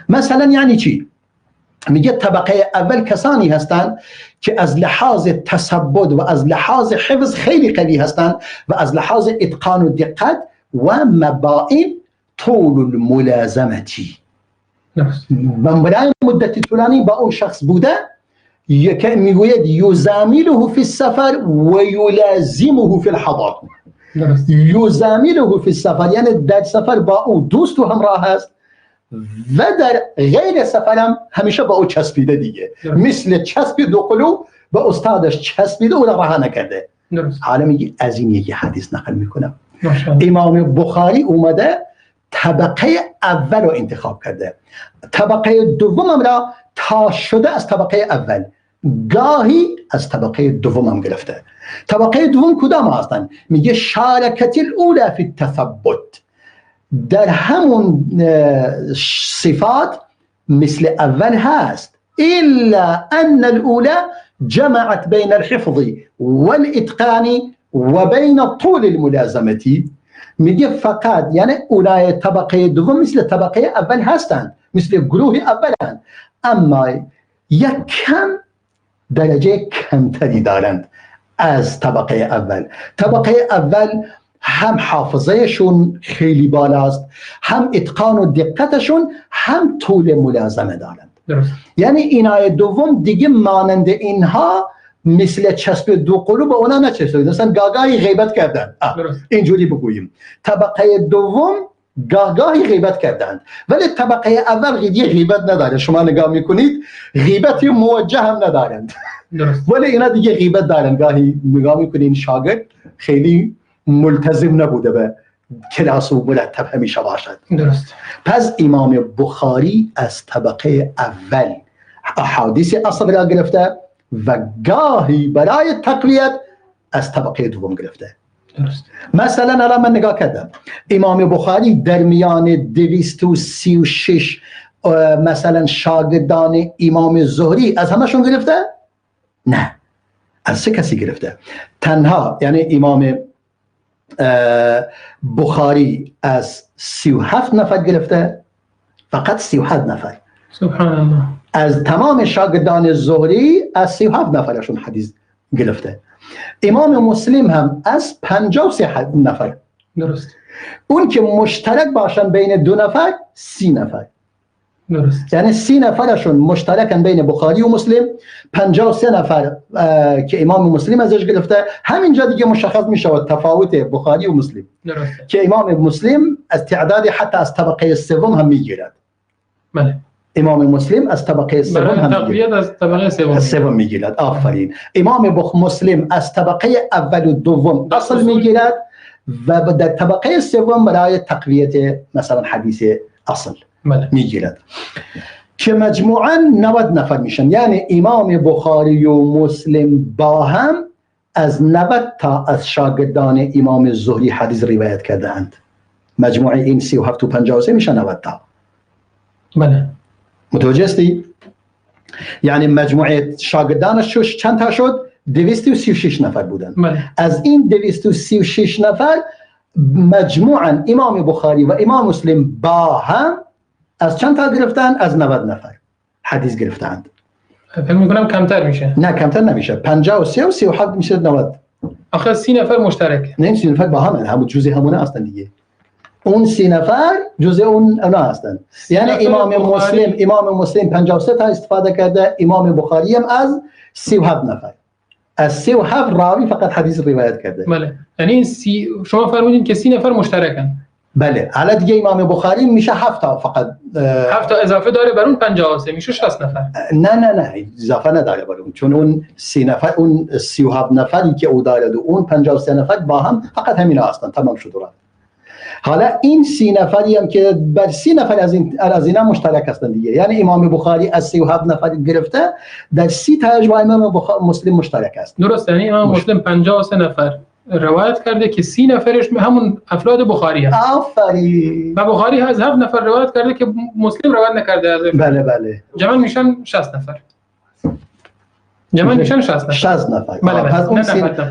مثلا یعنی چی؟ میگه طبقه اول کسانی هستند که از لحاظ تثبت و از لحاظ حفظ خیلی قوی هستند و از لحاظ اتقان و دقت و مبائن طول الملازمتی، برای مدت طولانی با اون شخص بوده. که میگوید یزامله فی السفر و یلازمه فی الحضر. یزامله فی السفر یعنی در سفر با او دوست و همراه است و در غیر سفر هم همیشه با او چسبیده دیگه، مثل چسب دو قلو به استادش چسبیده او را رها نکرده. حالا میگه از این یکی حدیث نقل میکنم. امام بخاری اومده طبقه اول رو انتخاب کرده، طبقه دوم هم را تا شده از طبقه اول، گاهی از طبقه دوم هم گرفته. طبقه دوم کدام هستن؟ میگه شارکت الاولى فی التثبت، در همون صفات مثل اول هست، الا ان الاولى جمعت بین الحفظ والاتقان و بین طول الملازمه. میگه فقط یعنی اولای طبقه دوم مثل طبقه اول هستند، مثل گروه اولند، اما یک کم درجه کمتری دارند از طبقه اول. طبقه اول هم حافظهشون خیلی بالاست، هم اتقان و دقتشون، هم طول ملازمه دارند. درست. یعنی اینای دوم دیگه مانند اینها مثل چسب دو قلو به اونا نچسبید، مثلا گاگاهی غیبت کردن، اینجوری بگوییم. طبقه دوم گاهی غیبت کردند، ولی طبقه اول غیبت نداره. شما نگاه میکنید غیبتی موجه هم ندارند، ولی اینا دیگه غیبت دارن. گاهی نگاه میکنین شاگرد خیلی ملتزم نبوده به کلاس و مرتب همیشه باشد. درست. پس امام بخاری از طبقه اول احادیث اصل را گرفته و گاهی برای تقویت از طبقه دوم گرفته. درست. مثلا الان من نگاه کردم امام بخاری در میان 236 مثلا شاگردان امام زهری از همشون گرفته؟ نه، از 3 کسی گرفته. تنها یعنی امام بخاری از 37 نفر گرفته، فقط 37 نفر. سبحان الله. از تمام شاگردان زهری از 37 نفرشون حدیث گرفته. امام مسلم هم از 53 نفر. درست. اون که مشترک باشن بین 2 نفر 30 نفر. درست. یعنی 30 نفرشون مشترکن بین بخاری و مسلم، 53 نفر که امام مسلم ازش گرفته. همینجا دیگه مشخص میشه تفاوت بخاری و مسلم. درست. که امام مسلم از تعداد حتی از طبقه سوم هم میگیرد. بله. امام مسلم از طبقه سوم هم میگیرد. از طبقه سوم میگیرد. آفرین. امام مسلم از طبقه اول و دوم اصل میگیرد و در طبقه سوم برای تقویت مثلا حدیث اصل میگیرد که مجموعاً 90 نفر میشن. یعنی امام بخاری و مسلم با هم از 90 تا از شاگردان امام زهری حدیث روایت کرده اند. مجموع این 37 و 53 میشن 90 تا. بله. متوجه هستی؟ یعنی مجموع شاگردانش چند تا شد؟ 236 نفر بودن. بله. از این 236 نفر مجموعاً امام بخاری و امام مسلم با هم از چند تا گرفتن؟ از 90 نفر حدیث گرفتند. فکر میکنم کمتر میشه. نه کمتر نمیشه. 53 و 37 میشه 90. آخه 30 نفر مشترک. نه 30 نفر با هم جزء همونه هستن دیگه. اون 30 نفر جزء اونا هستن. یعنی امام مسلم 53 تا استفاده کرده، امام بخاری هم از 37 نفر. از 37 راوی فقط حدیث روایت کرده. بله. یعنی شما فرمودین که 30 نفر مشترکن. بله. حالا دیگه امام بخاری میشه 7 تا فقط. 7 تا اضافه داره بر اون 53 میشه 60 نفر. نه اضافه نداره بر اون، چون اون 30 نفر اون 37 نفری که او داره و اون 53 نفر با هم فقط همینا هستن. تمام شد رفت. حالا این 30 نفری هم که بر 30 نفر از اینا مشترک هستن دیگه. یعنی امام بخاری از 37 نفر گرفته، در 30 تا با امام مسلم مشترک است. درست. یعنی امام مسلم 53 نفر روایت کرده که 30 نفرش همون افراد بخاری هست. آفرین. و بخاری از 7 نفر روایت کرده که مسلم روایت نکرده از. بله. جمع میشن 60 نفر. جمع میشن 60 نفر. 60 نفر. بله.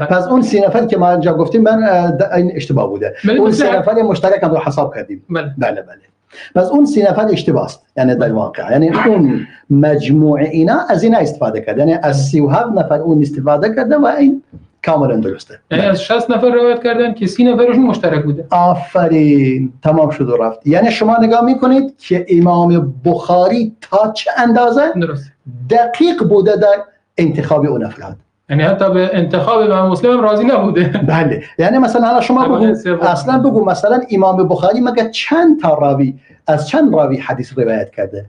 پس اون 30 نفر که ما اینجا گفتیم من این اشتباه بوده. اون 3 نفر مشترک هم رو حساب کردیم. بله. پس اون 30 نفر اشتباه است. یعنی در واقع یعنی اون مجموع اینا از اینا استفاده کرد. یعنی از 37 نفر اون استفاده کرده و این کاملا درسته. یعنی از 60 نفر روایت کردن که 30 نفرشون مشترک بوده. آفرین. تمام شد و رفت. یعنی شما نگاه میکنید که امام بخاری تا چه اندازه درست دقیق بوده در انتخاب اون افراد. یعنی حتی به انتخاب امام مسلم هم راضی نبوده. بله. یعنی مثلا حالا شما بگو مثلا امام بخاری مگه چند تا راوی از چند راوی حدیث روایت کرده؟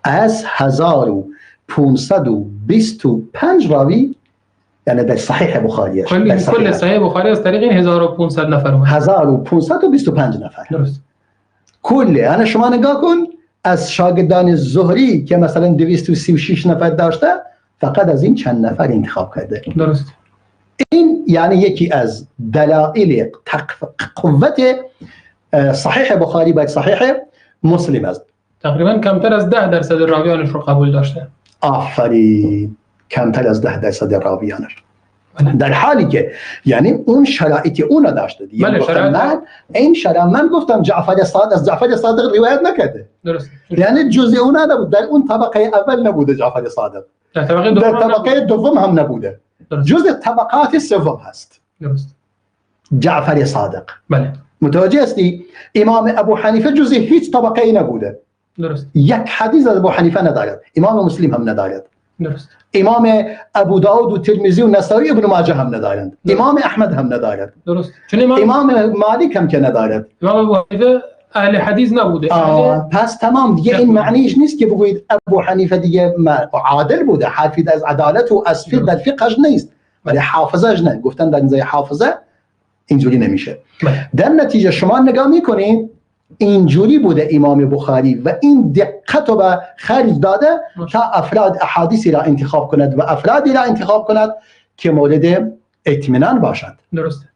از 1525 راوی. یعنی در صحیح بخاری کل صحیح بخاری از طریق این 1500 نفر اومد. 1525 نفر. درست. کل. یعنی شما نگاه کن از شاگردان زهری که مثلا 236 نفر داشته، فقط از این چند نفر انتخاب کرده. درست. این یعنی یکی از دلایل قوت صحیح بخاری بر صحیح مسلم است. تقریبا کمتر از 10% راویانش رو قبول داشته. آفرین. کمتر از 10% راویانش. در حالی که یعنی اون شرایط اون داشته دیگه. این شرایط من گفتم جعفر صادق روایت نکرده. درست. یعنی جزء اون نبود. در اون طبقه اول نبوده جعفر صادق. در طبقه دوم هم نبوده. جزء طبقات سوم هست. درست. جعفر صادق. بله. متوجه هستی؟ امام ابو حنیفه جزء هیچ طبقه ای نبوده. درست. یک حدیث از ابو حنیفه ندارد. امام مسلم هم ندارد. درست. امام ابو داود و ترمذی و نسائی ابن ماجه هم ندارند. امام احمد هم ندارد. درست. چون امام مالک هم که ندارد. امام ابو حنیفه اهل حدیث نبوده. پس تمام دیگه این معنیش نیست که بگویید ابو حنیفه دیگه عادل بوده، حرفی از عدالت و از فقه در فقهش نیست، ولی حافظش نه. گفتن در نزاع حافظه اینجوری نمیشه. در نتیجه شما نگاه میکنید اینجوری بوده امام بخاری و این دقت رو به خرج داده تا افراد احادیثی را انتخاب کند و افرادی را انتخاب کند که مورد اطمینان باشند. درسته.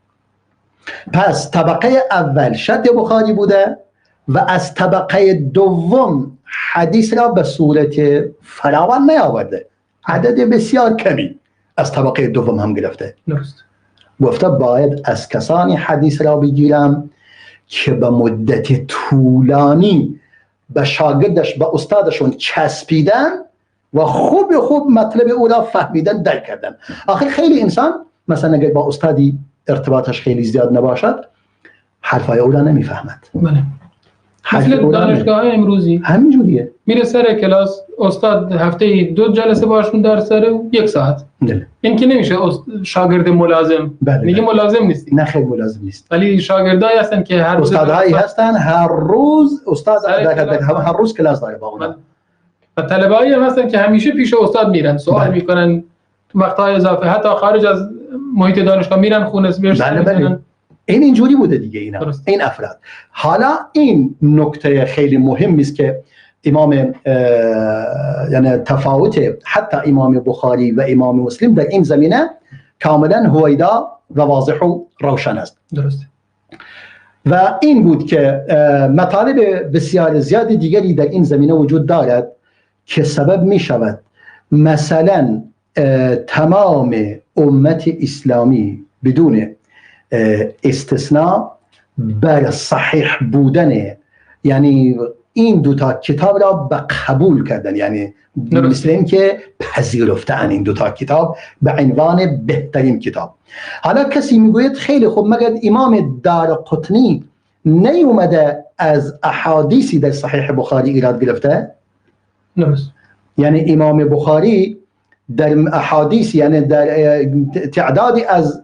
پس طبقه اول شرط بخاری بوده و از طبقه دوم حدیث را به صورت فراوان نیاورده، عدد بسیار کمی از طبقه دوم هم گرفته. درست. گفته باید از کسانی حدیث را بگیرم که به مدت طولانی به شاگردش به استادشون چسبیدن و خوب مطلب او را فهمیدن، درک کردن. آخر خیلی انسان مثلا اگر با استادی ارتباطش خیلی زیاد نباشد حرفای او را نمیفهمد. بله. مثل دانشگاه امروزی همینجوریه، میره سر کلاس، استاد هفته 2 جلسه باشون درس داره 1 ساعت. این که نمیشه شاگرد ملازم. میگه ملازم نیستی. نه خیلی ملازم نیست، ولی شاگردایی هستن که هر استادایی هستن هر روز استاد هر روز کلاس داره با اونا. و طلبه‌ای هم هستن که همیشه پیش استاد میرن، سوال میکنن، وقت‌های اضافه حتی خارج از محیط دانشگاه میرن خونه بله. این اینجوری بوده دیگه اینا. این افراد. حالا این نکته خیلی مهمی است که امام یعنی تفاوت حتی امام بخاری و امام مسلم در این زمینه کاملا هویدا و واضح و روشن است. درسته. و این بود که مطالب بسیار زیاد دیگری در این زمینه وجود دارد که سبب می شود مثلا تمام امت اسلامی بدون استثناء بر صحیح بودن، یعنی این دوتا کتاب را به قبول کردن، یعنی مثل این که پذیرفتن این دوتا کتاب به عنوان بهترین کتاب. حالا کسی میگوید خیلی خوب، مگر امام دارقطنی نیومده از احادیثی در صحیح بخاری ایراد گرفته؟ درست. یعنی امام بخاری در احادیث، یعنی در تعدادی از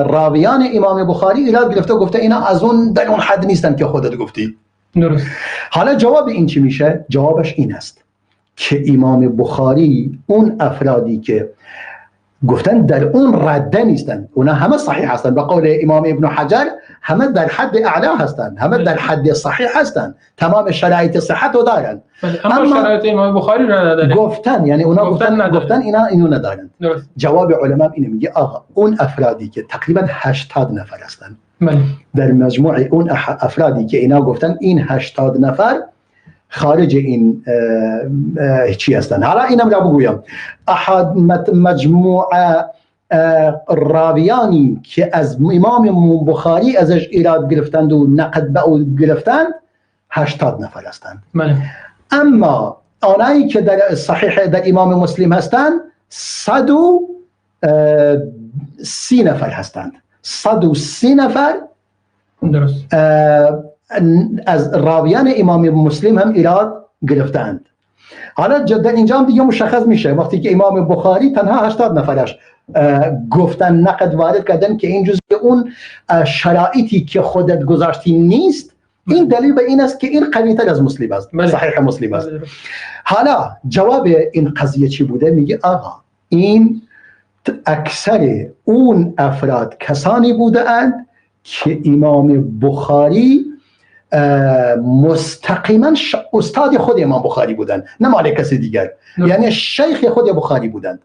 راویان امام بخاری ایراد گرفته، گفته اینا از اون در اون حد نیستن که خودت گفتی. درست. حالا جواب این چی میشه؟ جوابش این است که امام بخاری اون افرادی که گفتن در اون رده نیستن، اونا همه صحیح هستن، به قول امام ابن حجر همه در حد اعلا هستن، همه در حد صحیح هستن، تمام شرایط صحت رو دارن، اما شرایط امام بخاری رو ندارن. گفتن یعنی اونا گفتن اینا اینو ندارن. درست. جواب علما اینه، میگه آقا اون افرادی که تقریبا 80 نفر هستن در مجموع اون افرادی که اینا گفتن این 80 نفر خارج این چی هستن. حالا اینم را بگویم، مجموع راویانی که از امام بخاری ازش ایراد گرفتند و نقد به او گرفتند 80 نفر هستند. اما آنایی که در صحیح در امام مسلم هستند 130 نفر هستند. 130 نفر درست. از راویان امام مسلم هم ایراد گرفتند. حالا در اینجا هم دیگه مشخص میشه وقتی که امام بخاری تنها 80 نفرش گفتن، نقد وارد کردن که این جزء اون شرایطی که خودت گذاشتی نیست. این دلیل به این است که این قوی‌تر از مسلم است. صحیح مسلم است. حالا جواب این قضیه چی بوده؟ میگه آقا این اکثر اون افراد کسانی بودند که امام بخاری مستقیما استاد خود امام بخاری بودند، نه مال کسی دیگر. یعنی شیخ خود بخاری بودند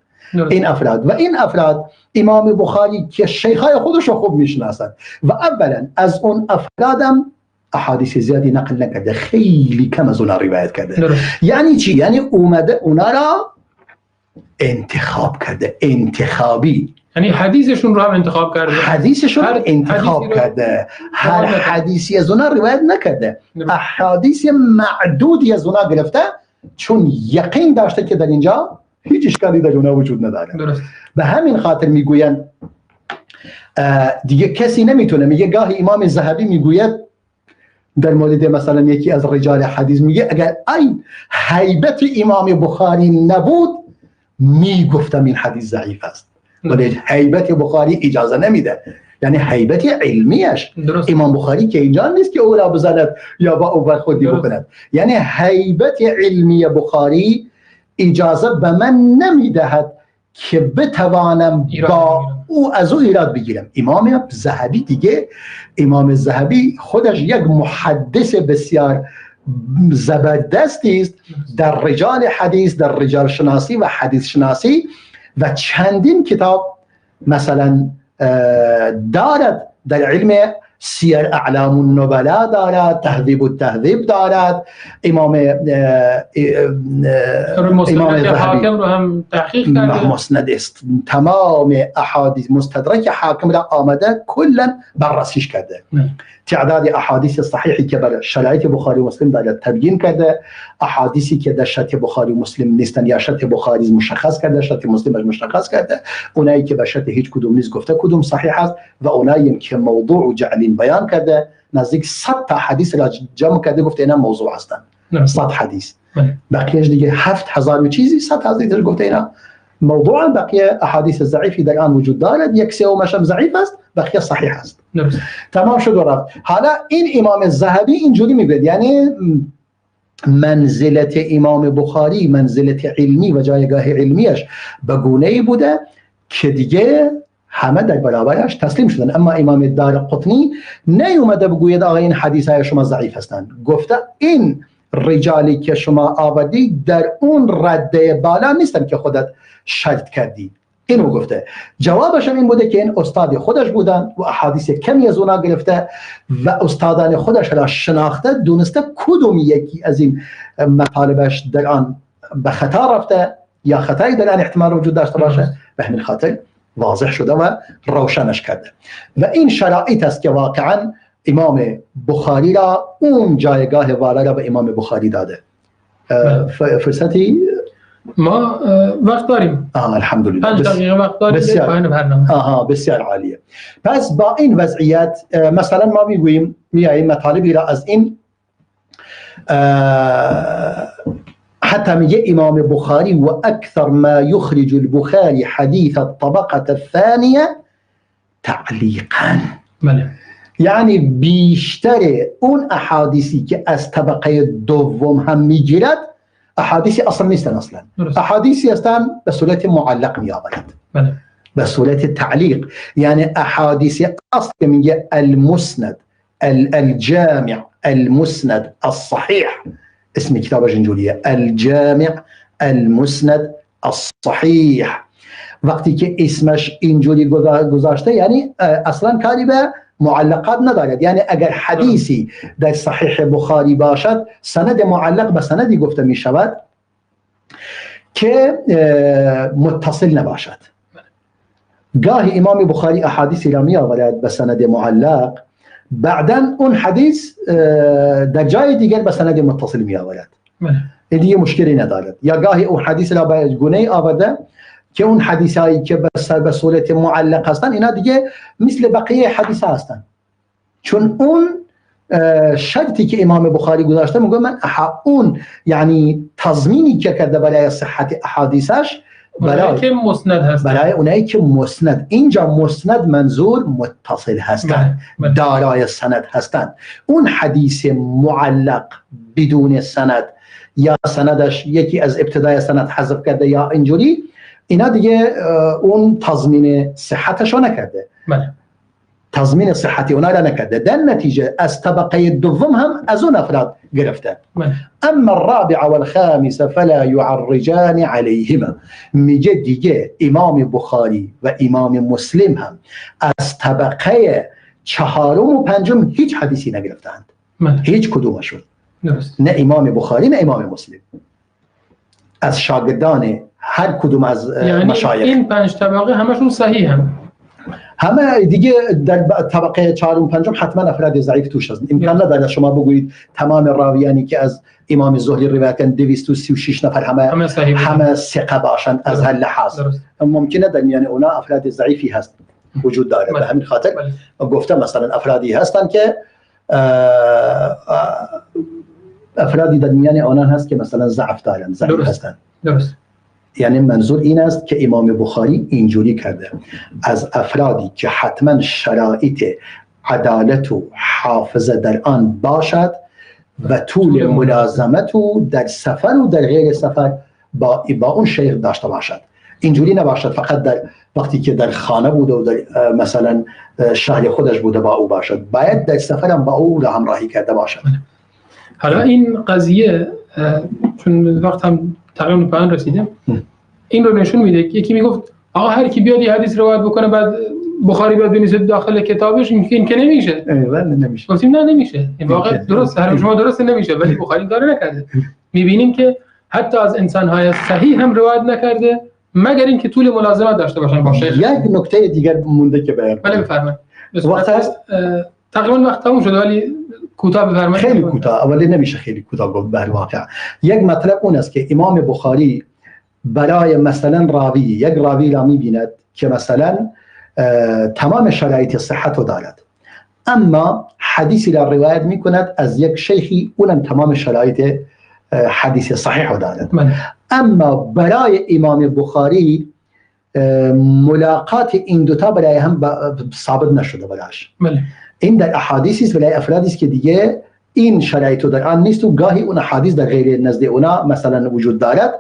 این افراد. و این افراد امام بخاری که شیخای خودش رو خوب میشناسند و اولا از اون افرادم احادیث زیادی نقل نکرده، خیلی کم از اونا روایت کرده. یعنی چی؟ یعنی اومده اونا را انتخاب کرده، انتخابی، یعنی حدیثشون رو هم انتخاب کرده. حدیثشون رو انتخاب کرده، هر حدیثی از اونا روایت نکرده، احادیث معدودی از اونا گرفته، چون یقین داشته که در اینجا هیچ اشکالی در اونا وجود نداره. درست. به همین خاطر میگوین دیگه کسی نمیتونه. میگه گاهی امام ذهبی میگوید در مورد مثلا یکی از رجال حدیث، میگه اگر این هیبت امام بخاری نبود میگفتم این حدیث ضعیف است، ولی هیبت بخاری اجازه نمیده. یعنی هیبت علمیش درست. امام بخاری که اینجا نیست که او را بزند یا با او برخوردی بکند. یعنی هیبت علمی بخاری اجازه به من نمیدهد که بتوانم با او از او ایراد بگیرم. امام ذهبی دیگه، امام ذهبی خودش یک محدث بسیار زبردستی است در رجال حدیث، در رجال شناسی و حدیث شناسی، و چندین کتاب مثلا دارد در علم سیر اعلام النبلاء دارد، تهذیب التهذیب دارد، امام حاکم رو هم تحقیق کرده، مسند است، تمام احادیث مستدرک حاکم را آمده کلا بررسیش کرده. تعداد احادیث صحیحی که بر شرایط بخاری و مسلم دارد تبیین کرده، احادیثی که در شرط بخاری و مسلم نیستن یا شرط بخاری مشخص کرده، شرط مسلم مشخص کرده، اونایی که به شرط هیچ کدوم نیست گفته کدوم صحیح است، و اونایی که موضوع و جعلین بیان کرده نزدیک 100 تا حدیث را جمع کرده گفته اینا موضوع هستن. 100 حدیث، بقیهش دیگه 7000 و چیزی 100 حدیث گفته اینا موضوعا. بقیه احادیث ضعیفی در آن وجود دارد، یک سومش هم ضعیف است، بقیه صحیح است. تمام شد و رفت. حالا این امام ذهبی اینجوری میگه، یعنی منزلت امام بخاری، منزلت علمی و جایگاه علمیش به گونه‌ای بوده که دیگه همه در برابرش تسلیم شدن. اما امام دارقطنی نیومده بگوید آقا این حدیث‌های شما ضعیف هستند، گفته این رجالی که شما آوردی در اون رده بالا نیستن که خودت شرط کردی. اینو گفته. جوابش این بوده که این استاد خودش بودن و احادیث کمی از اونا گرفته و استادان خودش را شناخته، دونسته کدوم یکی از این مطالبش در آن به خطا رفته یا خطایی در آن احتمال وجود داشته باشه، به همین خاطر واضح شده و روشنش کرده. و این شرایط است که واقعا امام بخاری را اون جایگاه والا را به امام بخاری داده. فرصتی ما وقت داریم. الحمدلله 5 دقیقه وقت داریم بسیار پایان برنامه. بسیار عالیه. پس با این وضعیت مثلا ما میگوییم میاییم مطالبی را از این حتی میگه امام بخاری و اکثر ما یخرج البخاری حدیث الطبقه الثانیه تعلیقا. یعنی بیشتر اون احادیثی که از طبقه دوم هم میگیرد احادیثی اصلا نیستن، اصلا احادیثی هستن به صورت معلق می آورد، به صورت تعلیق. یعنی احادیثی اصل که میگه المسند الجامع المسند الصحیح، اسم کتابش اینجوریه، الجامع المسند الصحیح. وقتی که اسمش اینجوری گذاشته یعنی اصلا کاری به معلقات ندارد. یعنی اگر حدیثی در صحیح بخاری باشد سند معلق به سندی گفته می شود که متصل نباشد. گاهی امام بخاری احادیثی را می آورد به سند معلق، بعدن اون حدیث در جای دیگر به سند متصل می آورد، این دیگه مشکلی ندارد. یا گاهی اون حدیث را به گونه آورده که اون حدیث هایی که به صورت معلق هستن اینا دیگه مثل بقیه حدیث هستن، چون اون شرطی که امام بخاری گذاشته میگه من اون یعنی تضمینی که کرده برای صحت احادیثش برای که مسند هست، برای اونایی که مسند. اینجا مسند منظور متصل هستند، دارای سند هستند. اون حدیث معلق بدون سند یا سندش یکی از ابتدای سند حذف کرده یا اینجوری، اینا دیگه اون تضمین صحتش رو نکرده، تضمین صحتی اونا را نکرده، در نتیجه از طبقه دوم هم از اون افراد گرفته. اما الرابع والخامس فلا يعرجان عليهما. میگه دیگه امام بخاری و امام مسلم هم از طبقه چهارم و پنجم هیچ حدیثی نگرفتند، هیچ کدومشون، نه امام بخاری نه امام مسلم، از شاگردان هر کدوم از مشایخ. این 5 طبقه همشون صحیح هم، همه دیگه در طبقه 4 و 5 حتما افراد ضعیف توش هستند. امکان نداره شما بگویید تمام راویانی که از امام زهری روایت کردن 236 نفر همه ثقه باشند از هر لحاظ. ممکنه در میان اونا افراد ضعیفی هست وجود داره. به همین خاطر گفتم مثلا افرادی هستن که افرادی در میان آنان هست که مثلا ضعف دارن، ضعیف هستن. درست. یعنی منظور این است که امام بخاری اینجوری کرده، از افرادی که حتما شرایط عدالت و حافظه در آن باشد و طول ملازمت و در سفر و در غیر سفر با اون شیخ داشته باشد. اینجوری نباشد فقط در وقتی که در خانه بوده و در مثلا شهر خودش بوده با او باشد، باید در سفر هم با او را همراهی کرده باشد. حالا این قضیه چون وقت هم تقریبا به پایان رسیدیم، این رو نشون میده که یکی میگفت آقا هر کی بیاد یه حدیث روایت بکنه بعد بخاری بیاد بنویسه داخل کتابش، این که نمیشه. بله نمیشه. گفتیم نه نمیشه. این واقعا درست هر شما درست نمیشه، ولی بخاری این کارو نکرده. میبینیم که حتی از انسان‌های صحیح هم روایت نکرده مگر اینکه طول ملازمت داشته باشن با شیخ. یک نکته دیگر مونده که بیان. بله بفرمایید. وقت هست تقریبا وقت تموم شده ولی کوتاه بفرمایید. خیلی کوتاه، اولی نمیشه خیلی کوتاه گفت. به واقع یک مطلب اون است که امام بخاری برای مثلا راوی، یک راوی را می‌بیند که مثلا تمام شرایط صحت رو دارد، اما حدیثی را روایت می‌کند از یک شیخی اونم تمام شرایط حدیث صحیح رو دارد. اما برای امام بخاری ملاقات این دوتا برای هم ثابت نشده براش. این در احادیثی است برای افرادی است که دیگه این شرایط در آن نیست و گاهی اون احادیث در غیر نزد اونا مثلا وجود دارد.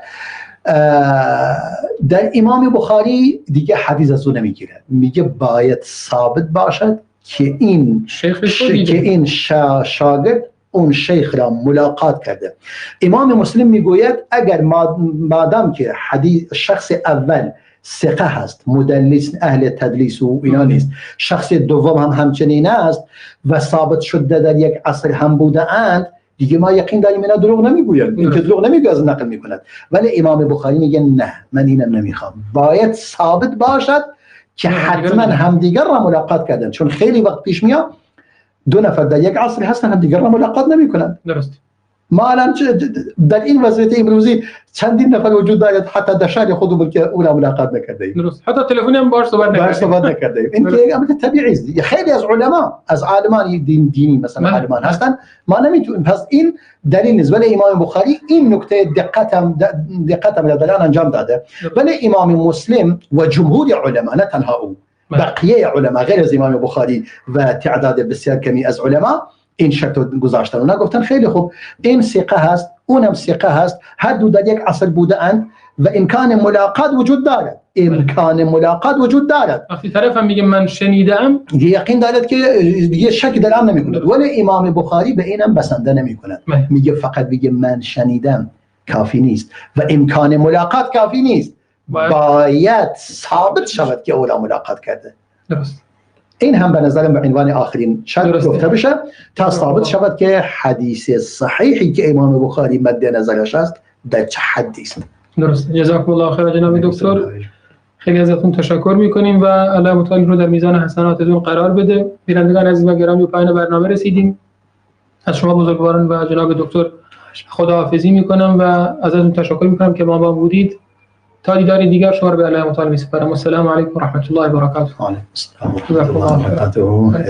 در امام بخاری دیگه حدیث از اون نمیگیره، میگه باید ثابت باشد که این شاگرد اون شیخ را ملاقات کرده. امام مسلم میگوید اگر مادام که شخص اول ثقه هست، مدلس اهل تدلیس و اینا نیست، شخص دوم هم همچنین است و ثابت شده در یک عصر هم بوده اند، دیگه ما یقین داریم اینا دروغ نمیگوید. این که دروغ نمیگه از نقل میکند. ولی امام بخاری میگه نه من اینم نمیخوام، باید ثابت باشد که حتما همدیگر را ملاقات کردن، چون خیلی وقت پیش میاد دو نفر در یک عصر هستن هم دیگر را ملاقات نمیکنن. درست. ما الان در این وضعیت امروزی چندین نفر وجود دارد حتی در شهر خودمون که او را ملاقات نکرده ایم. درست. حتی تلفنی هم باهاش صحبت نکرده ایم. این که امر طبیعی است. خیلی از علما، از عالمان دینی مثلا عالمان هستن، ما نمیتونیم. پس این دلیل نیست. ولی امام بخاری این نکته دقت را در آن انجام داده. ولی امام مسلم و جمهور علما، نه تنها او، بقیه علما غیر از امام بخاری و تعداد بسیار کمی از علما این شرط رو گذاشتن و نگفتن خیلی خوب این ثقه هست اونم ثقه هست، هر دو در یک عصر بوده اند و امکان ملاقات وجود دارد. امکان ملاقات وجود دارد. وقتی طرف هم میگه من شنیدم یقین دارد که یه شک در آن نمیکند. ولی امام بخاری به اینم بسنده نمیکند. میگه فقط بگه من شنیدم کافی نیست و امکان ملاقات کافی نیست، باید ثابت شود که او را ملاقات کرده. درست. این هم به نظرم به عنوان آخرین شرط گفته بشه تا ثابت شود که حدیث صحیحی که امام بخاری مد نظرش است در چه حدی است. درست. جزاکم الله خیر جناب دکتر. خیلی ازتون تشکر میکنیم و الله متعال رو در میزان حسناتتون قرار بده. بینندگان عزیز و گرامی، به پایان برنامه رسیدیم. از شما بزرگواران و جناب دکتر خداحافظی میکنم و ازتون تشکر میکنم که ما بودید. تا دیدار دیگر شما رو به الله متعال میسپارم. السلام علیکم و رحمت الله و برکاته. و علیکم السلام و رحمت الله و برکاته.